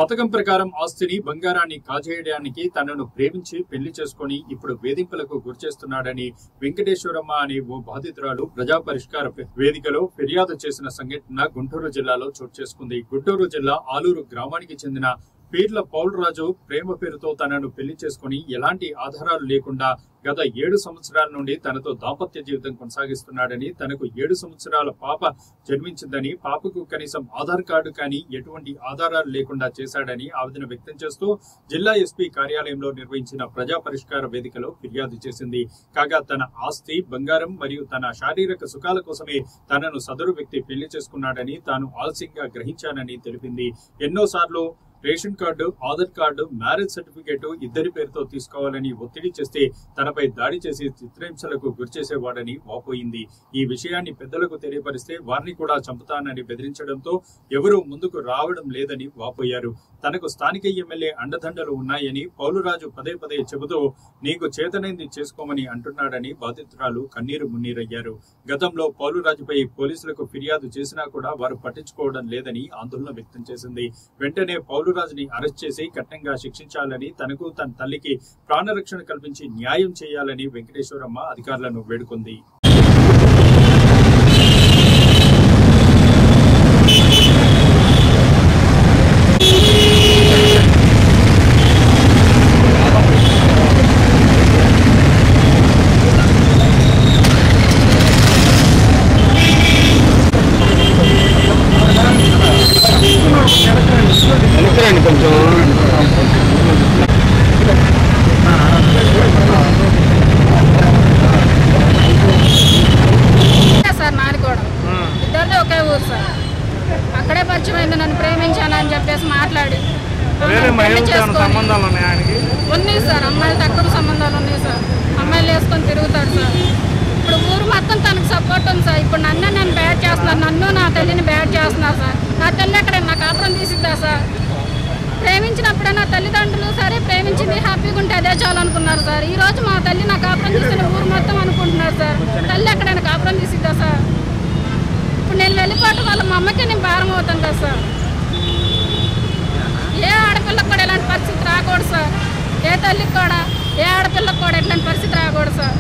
పథకం ప్రకారం ఆస్తిని బంగారాన్ని కాజేయడానికి తనను ప్రేమించి పెళ్లి చేసుకుని ఇప్పుడు వేధింపులకు గురిచేస్తున్నాడని వెంకటేశ్వరమ్మ అనే ఓ బాధితురాలు ప్రజా పరిష్కార వేదికలో ఫిర్యాదు చేసిన సంఘటన గుంటూరు జిల్లాలో చోటు చేసుకుంది. గుంటూరు జిల్లా ఆలూరు గ్రామానికి చెందిన పీర్ల పౌల్రాజు ప్రేమ పేరుతో తనను పెళ్లి చేసుకుని ఎలాంటి ఆధారాలు లేకుండా గత 7 సంవత్సరాల నుండి తనతో దాంపత్య జీవితం కొనసాగిస్తున్నాడని, తనకు 7 సంవత్సరాల పాప జన్మించిందని, పాపకు కనీసం ఆధార్ కార్డు కానీ ఎటువంటి ఆధారాలు లేకుండా చేశాడని ఆవేదన వ్యక్తం చేస్తూ జిల్లా ఎస్పీ కార్యాలయంలో నిర్వహించిన ప్రజా పరిష్కార వేదికలో ఫిర్యాదు చేసింది. కాగా తన ఆస్తి, బంగారం మరియు తన శారీరక సుఖాల కోసమే తనను సదరు వ్యక్తి పెళ్లి చేసుకున్నాడని, తాను ఆలస్యంగా గ్రహించానని తెలిపింది. ఎన్నోసార్లు ration card, Aadhaar card, marriage certificate ఇద్దరి పేరుతో తీసుకోవాలని ఒత్తిడి చేస్తే తనపై దాడి చేసి చిత్రహింసలకు గురిచేసేవాడని వాపోయింది. ఈ విషయాన్ని పెద్దలకు తెలియపరిస్తే వారిని కూడా చంపుతానని బెదిరించడంతో ఎవరూ ముందుకు రావడం లేదని వాపోయారు. తనకు స్థానిక ఎమ్మెల్యే అండదండలు ఉన్నాయని పౌలురాజు పదే పదే చెబుతూ నీకు చేతనైంది చేసుకోమని అంటున్నాడని బాధితురాలు కన్నీరు మున్నీరయ్యారు. గతంలో పౌలురాజుపై పోలీసులకు ఫిర్యాదు చేసినా కూడా వారు పట్టించుకోవడం లేదని ఆందోళన వ్యక్తం చేసింది. వెంటనే పౌలురాజుని అరెస్ట్ చేసి కఠినంగా శిక్షించాలని, తనకు తన తల్లికి ప్రాణరక్షణ కల్పించి న్యాయం చేయాలని వెంకటేశ్వరమ్మ అధికారులను వేడుకుంది. అక్కడే పరిచయమైంది, నన్ను ప్రేమించానని చెప్పేసి మాట్లాడి ఉన్నాయి సార్. అమ్మాయిలు తక్కువ సంబంధాలు ఉన్నాయి సార్. అమ్మాయిలు వేసుకొని తిరుగుతాడు సార్. ఇప్పుడు ఊరు మొత్తం తనకు సపోర్ట్ ఉంది సార్. ఇప్పుడు నన్ను బ్యాడ్ చేస్తున్నారు, నన్ను నా తల్లిని బ్యాడ్ చేస్తున్నారు సార్. నా తల్లి ఎక్కడ నా కాపురం తీసిద్దా సార్? ప్రేమించినప్పుడే నా తల్లిదండ్రులు సరే ప్రేమించింది హ్యాపీగా ఉంటే అదే చాలనుకున్నారు సార్. ఈ రోజు మా తల్లి నా కాపురం తీసిన ఊరు మొత్తం అనుకుంటున్నారు సార్. తల్లి ఎక్కడైనా కాపురం తీసిద్దా సార్? ఇప్పుడు నేను వెళ్ళిపోవటం వల్ల మా అమ్మకి నేను భారం అవుతాను కదా సార్. ఏ ఆడపిల్లకు కూడా ఇలాంటి పరిస్థితి రాకూడదు సార్. ఏ తల్లికి కూడా, ఏ ఆడపిల్లకు కూడా ఇట్లాంటి పరిస్థితి రాకూడదు సార్.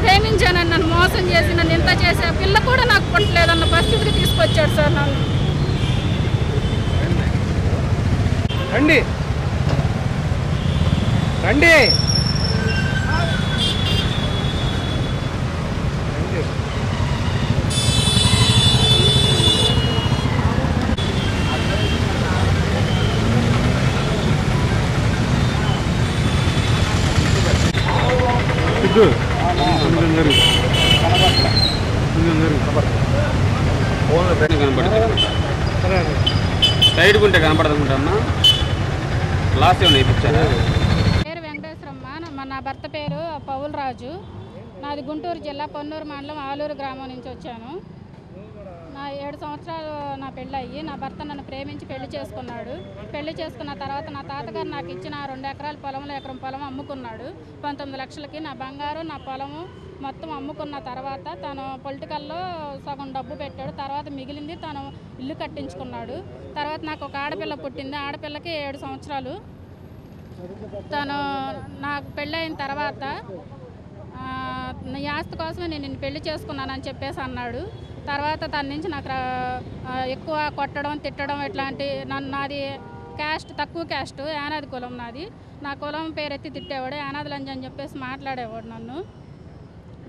ప్రేమించానని నన్ను మోసం చేసి నన్ను ఇంత చేసి ఆ పిల్ల కూడా నాకు పుట్టలేదన్న పరిస్థితికి తీసుకొచ్చాడు సార్ నన్ను. రండి రండి సైడ్ ఉంటే కనపడదనుకుంటా. లాస్ట్ ఏమైనా ఇప్పించారా? పేరు వెంకటేశ్వరమ్మ. నా భర్త పేరు పౌల్రాజు. నాది గుంటూరు జిల్లా పొన్నూరు మండలం ఆలూరు గ్రామం నుంచి వచ్చాను. నా 7 సంవత్సరాలు నా పెళ్ళి అయ్యి నా భర్త నన్ను ప్రేమించి పెళ్లి చేసుకున్నాడు. పెళ్లి చేసుకున్న తర్వాత నా తాతగారు నాకు ఇచ్చిన 2 ఎకరాల పొలంలో ఎకరం పొలం అమ్ముకున్నాడు 19 లక్షలకి. నా బంగారం నా పొలము మొత్తం అమ్ముకున్న తర్వాత తను పొలిటికల్లో సగం డబ్బు పెట్టాడు. తర్వాత మిగిలింది తను ఇల్లు కట్టించుకున్నాడు. తర్వాత నాకు ఒక ఆడపిల్ల పుట్టింది. ఆడపిల్లకి 7 సంవత్సరాలు. తను నాకు పెళ్ళి అయిన తర్వాత నీ ఆస్తి కోసమే నేను నిన్ను పెళ్లి చేసుకున్నానని చెప్పేసి అన్నాడు. తర్వాత తన నుంచి నాకు ఎక్కువ కొట్టడం, తిట్టడం ఇట్లాంటి నాది క్యాస్ట్ తక్కువ క్యాస్ట్, యానాది కులం నాది. నా కులం పేరెత్తి తిట్టేవాడు, యానాది లంజ అని చెప్పేసి మాట్లాడేవాడు. నన్ను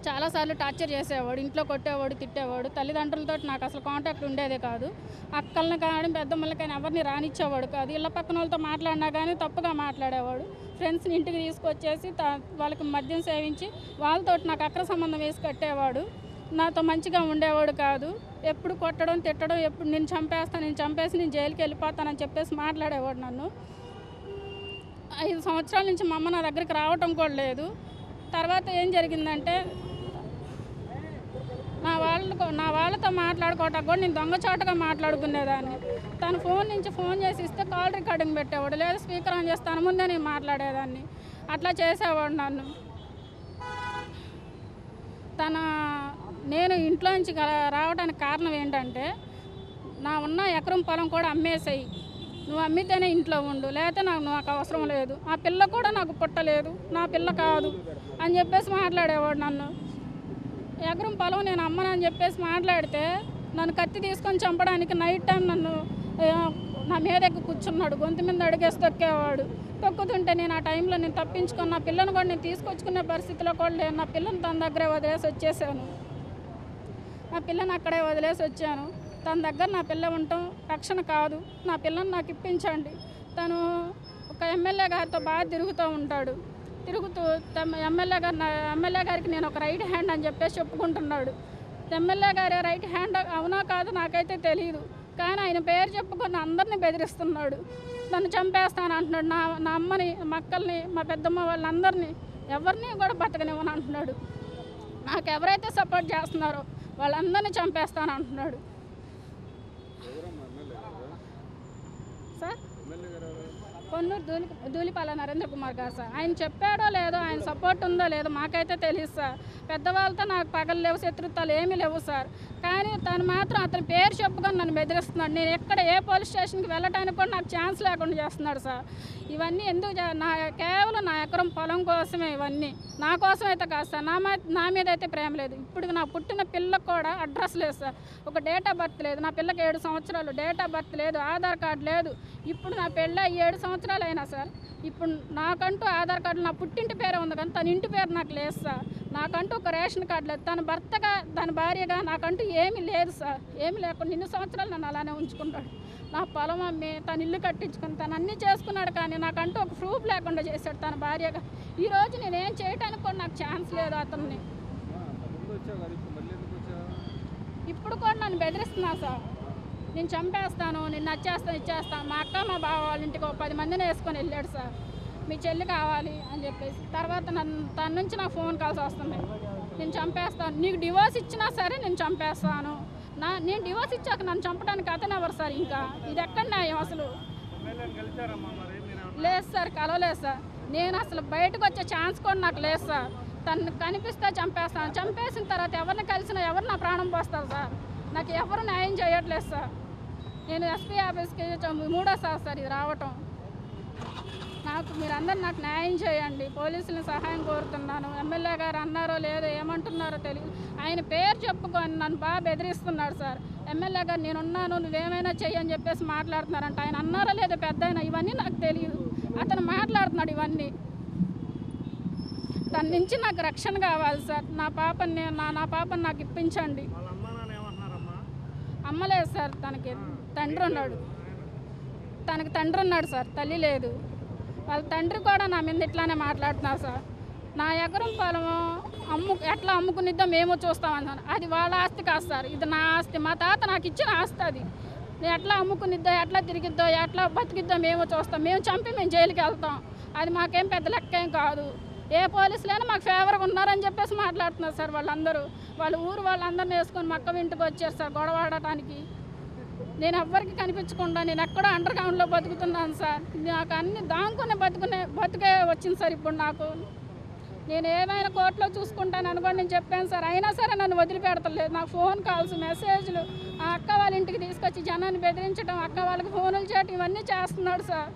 చాలాసార్లు టార్చర్ చేసేవాడు, ఇంట్లో కొట్టేవాడు, తిట్టేవాడు. తల్లిదండ్రులతో నాకు అసలు కాంటాక్ట్ ఉండేదే కాదు. అక్కల్ని కానీ పెద్దమ్మల్ని కానీ ఎవరిని రానిచ్చేవాడు కాదు. ఇళ్ళ పక్కన వాళ్ళతో మాట్లాడినా కానీ తప్పుగా మాట్లాడేవాడు. ఫ్రెండ్స్ని ఇంటికి తీసుకొచ్చేసి వాళ్ళకి మద్యం సేవించి వాళ్ళతో నాకు అక్ర సంబంధం వేసి కట్టేవాడు. నాతో మంచిగా ఉండేవాడు కాదు. ఎప్పుడు కొట్టడం, తిట్టడం, ఎప్పుడు నేను చంపేసి నేను జైలుకి వెళ్ళిపోతానని చెప్పేసి మాట్లాడేవాడు నన్ను. 5 సంవత్సరాల నుంచి మా అమ్మ నా దగ్గరికి రావటం కూడా లేదు. తర్వాత ఏం జరిగిందంటే నా వాళ్ళతో మాట్లాడుకోవటం కూడా నేను దొంగచాటుగా మాట్లాడుకునేదాన్ని. తను ఫోన్ నుంచి ఫోన్ చేసి ఇస్తే కాల్ రికార్డింగ్ పెట్టేవాడు, లేదా స్పీకర్ ఆన్ చేస్తాను ముందే నేను మాట్లాడేదాన్ని. అట్లా చేసేవాడు నన్ను. నేను ఇంట్లో నుంచి రావడానికి కారణం ఏంటంటే నా ఉన్న ఎకరం పొలం కూడా అమ్మేసాయి, నువ్వు అమ్మితేనే ఇంట్లో ఉండు, లేకపోతే నాకు అవసరం లేదు, ఆ పిల్ల కూడా నాకు పుట్టలేదు, నా పిల్ల కాదు అని చెప్పేసి మాట్లాడేవాడు. నన్ను ఎకరం పొలం నేను అమ్మనని చెప్పేసి మాట్లాడితే నన్ను కత్తి తీసుకొని చంపడానికి నైట్ టైం నన్ను నా మీద ఎక్కి కూర్చున్నాడు, గొంతు మీద అడిగేసి తొక్కేవాడు. తొక్కుతుంటే నేను ఆ టైంలో నేను తప్పించుకొని నా పిల్లని కూడా నేను తీసుకొచ్చుకునే పరిస్థితిలో కూడా లేదు. నా పిల్లని తన దగ్గరే వదిలేసి వచ్చేసాను, నా పిల్లని అక్కడే వదిలేసి వచ్చాను. తన దగ్గర నా పిల్ల ఉండటం రక్షణ కాదు, నా పిల్లని నాకు ఇప్పించండి. తను ఒక ఎమ్మెల్యే గారితో బాగా తిరుగుతూ ఉంటాడు, తిరుగుతూ ఎమ్మెల్యే గారికి నేను ఒక రైట్ హ్యాండ్ అని చెప్పేసి చెప్పుకుంటున్నాడు. ఎమ్మెల్యే గారి రైట్ హ్యాండ్ అవునా కాదు నాకైతే తెలియదు, కానీ ఆయన పేరు చెప్పుకొని అందరినీ బెదిరిస్తున్నాడు. నన్ను చంపేస్తాను అంటున్నాడు. నా అమ్మని, మా అక్కల్ని, మా పెద్దమ్మ వాళ్ళందరినీ ఎవరిని కూడా బతకనివ్వను అంటున్నాడు. నాకు ఎవరైతే సపోర్ట్ చేస్తున్నారో వాళ్ళందరినీ చంపేస్తాను అంటున్నాడు. సార్ పొన్నూరు ధూళిపాల నరేంద్ర కుమార్ గారు సార్. ఆయన చెప్పాడో లేదో, ఆయన సపోర్ట్ ఉందో లేదో మాకైతే తెలియదు సార్. పెద్దవాళ్ళతో నాకు పగలు లేవు, శత్రుత్వాలు ఏమీ లేవు సార్. కానీ తను మాత్రం అతని పేరు చెప్పుకొని నన్ను బెదిరిస్తున్నాడు. నేను ఎక్కడ ఏ పోలీస్ స్టేషన్కి వెళ్ళటానికి కూడా నాకు ఛాన్స్ లేకుండా చేస్తున్నాడు సార్. ఇవన్నీ ఎందుకు కేవలం నా ఎకరం పొలం కోసమే, ఇవన్నీ నా కోసం అయితే కాదు సార్. నా మీద అయితే ప్రేమ లేదు. ఇప్పుడు నా పుట్టిన పిల్లకు కూడా అడ్రస్ లేదు సార్, ఒక డేట్ ఆఫ్ బర్త్ లేదు. నా పిల్లకి 7 సంవత్సరాలు, డేట్ ఆఫ్ బర్త్ లేదు, ఆధార్ కార్డు లేదు. ఇప్పుడు నా పెళ్ళి 7 సంవత్సరాలు అయినా సార్, ఇప్పుడు నాకంటూ ఆధార్ కార్డు నా పుట్టింటి పేరే ఉంది, కానీ తన ఇంటి పేరు నాకు లేదు సార్. నాకంటూ ఒక రేషన్ కార్డు లేదు. తన భర్తగా, తన భార్యగా నాకంటూ ఏమీ లేదు సార్. ఏమీ లేకుండా ఇన్ని సంవత్సరాలు నన్ను అలానే ఉంచుకుంటాడు. నా పొలం అమ్మి తన ఇల్లు కట్టించుకుని తను అన్నీ చేసుకున్నాడు, కానీ నాకంటూ ఒక ప్రూఫ్ లేకుండా చేశాడు తన భార్యగా. ఈరోజు నేనేం చేయడానికి కూడా నాకు ఛాన్స్ లేదు అతన్ని. ఇప్పుడు కూడా నన్ను బెదిరిస్తున్నా సార్, నేను చంపేస్తాను, నేను నచ్చేస్తాను, ఇచ్చేస్తాను. మా అక్క మా బావ వాళ్ళ ఇంటికి 10 మందిని వేసుకొని వెళ్ళాడు సార్, మీ చెల్లి కావాలి అని చెప్పేసి. తర్వాత తన నుంచి నాకు ఫోన్ కాల్స్ వస్తున్నాయి, నేను చంపేస్తాను, నీకు డివోర్స్ ఇచ్చినా సరే నేను చంపేస్తాను. నేను డివోర్స్ ఇచ్చాక నన్ను చంపడానికి అతను ఎవరు సార్? ఇంకా ఇది ఎక్కడ న్యాయం అసలు? లేదు సార్, కలవలేదు సార్. నేను అసలు బయటకు వచ్చే ఛాన్స్ కూడా నాకు లేదు సార్. తను కనిపిస్తే చంపేస్తాను. చంపేసిన తర్వాత ఎవరిని కలిసినా ఎవరు నా ప్రాణం పోస్తారు సార్? నాకు ఎవరు న్యాయం చేయట్లేదు సార్. నేను ఎస్పీ ఆఫీస్కి 3వ సార్ ఇది రావటం. మీరందరూ నాకు న్యాయం చేయండి, పోలీసులను సహాయం కోరుతున్నాను. ఎమ్మెల్యే గారు అన్నారో లేదో, ఏమంటున్నారో తెలియదు, ఆయన పేరు చెప్పుకొని నన్ను బాగా బెదిరిస్తున్నాడు సార్. ఎమ్మెల్యే గారు నేనున్నాను, నువ్వేమైనా చెయ్యి అని చెప్పేసి మాట్లాడుతున్నారంట. ఆయన అన్నారో లేదో పెద్ద ఆయన, ఇవన్నీ నాకు తెలియదు, అతను మాట్లాడుతున్నాడు ఇవన్నీ. తన నుంచి నాకు రక్షణ కావాలి సార్. నా పాపని నాకు ఇప్పించండి. అమ్మలేదు సార్, తనకి తండ్రి ఉన్నాడు, తనకి తండ్రి ఉన్నాడు సార్, తల్లి లేదు. వాళ్ళ తండ్రి కూడా నా మీద ఇట్లానే మాట్లాడుతున్నారు సార్. నా ఎకరం పొలము ఎట్లా అమ్ముకునిద్దో మేము చూస్తామన్నాను. అది వాళ్ళ ఆస్తి కాదు సార్, ఇది నా ఆస్తి, మా తాత నాకు ఇచ్చిన ఆస్తి. అది నేను ఎట్లా అమ్ముకునిద్దో, ఎట్లా తిరిగిద్దో, ఎట్లా బతికిద్దో మేము చూస్తాం. మేము చంపి మేము జైలుకి వెళ్తాం, అది మాకేం పెద్ద లెక్కేం కాదు. ఏ పోలీసులైనా మాకు ఫేవర్గా ఉన్నారని చెప్పేసి మాట్లాడుతున్నారు సార్ వాళ్ళందరూ. వాళ్ళందరినీ వేసుకొని మా అక్క ఇంటికి వచ్చారు సార్ గొడవ ఆడటానికి. నేను ఎవ్వరికి కనిపించకుండా నేను ఎక్కడో అండర్ గ్రౌండ్లో బతుకుతున్నాను సార్. నాకు అన్ని దాంకునే బతికే వచ్చింది సార్. ఇప్పుడు నాకు నేను ఏమైనా కోర్టులో చూసుకుంటాను అనుకోండి నేను చెప్పాను సార్, అయినా సరే నన్ను వదిలిపెడతలేదు. నాకు ఫోన్ కాల్స్, మెసేజ్లు, ఆ అక్క వాళ్ళ ఇంటికి తీసుకొచ్చి జనాన్ని బెదిరించడం, అక్క వాళ్ళకి ఫోన్లు చేయటం, ఇవన్నీ చేస్తున్నాడు సార్.